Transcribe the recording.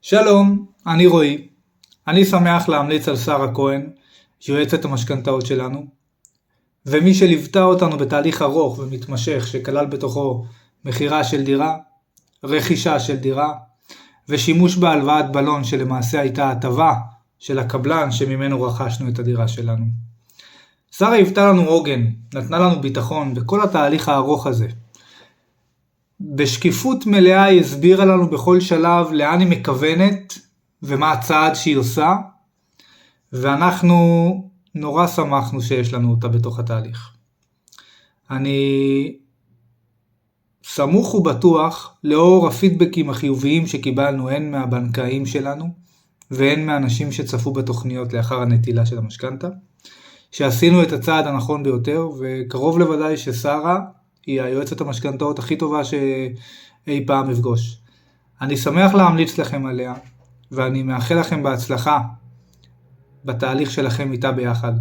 שלום, אני רועי. אני שמח להמליץ על שרה כהן, יועצת המשכנתאות שלנו, ומי שליוותה אותנו בתהליך ארוך ומתמשך שכלל בתוכו מחירה של דירה, רכישה של דירה, ושימוש בהלוואת בלון שלמעשה הייתה הטבה של הקבלן שממנו רכשנו את הדירה שלנו. שרה היוותה לנו עוגן, נתנה לנו ביטחון בכל התהליך הארוך הזה. בשקיפות מלאה היא הסבירה לנו בכל שלב לאן היא מכוונת ומה הצעד שהיא עושה, ואנחנו נורא שמחנו שיש לנו אותה בתוך התהליך. אני סמוך ובטוח לאור הפידבקים החיוביים שקיבלנו הן מהבנקאים שלנו והן מהאנשים שצפו בתוכניות לאחר הנטילה של המשכנתא, שעשינו את הצעד הנכון ביותר, וקרוב לוודאי ששרה היא היועצת המשכנתאות הכי טובה שאי פעם אפגוש. אני שמח להמליץ לכם עליה, ואני מאחל לכם בהצלחה בתהליך שלכם איתה ביחד.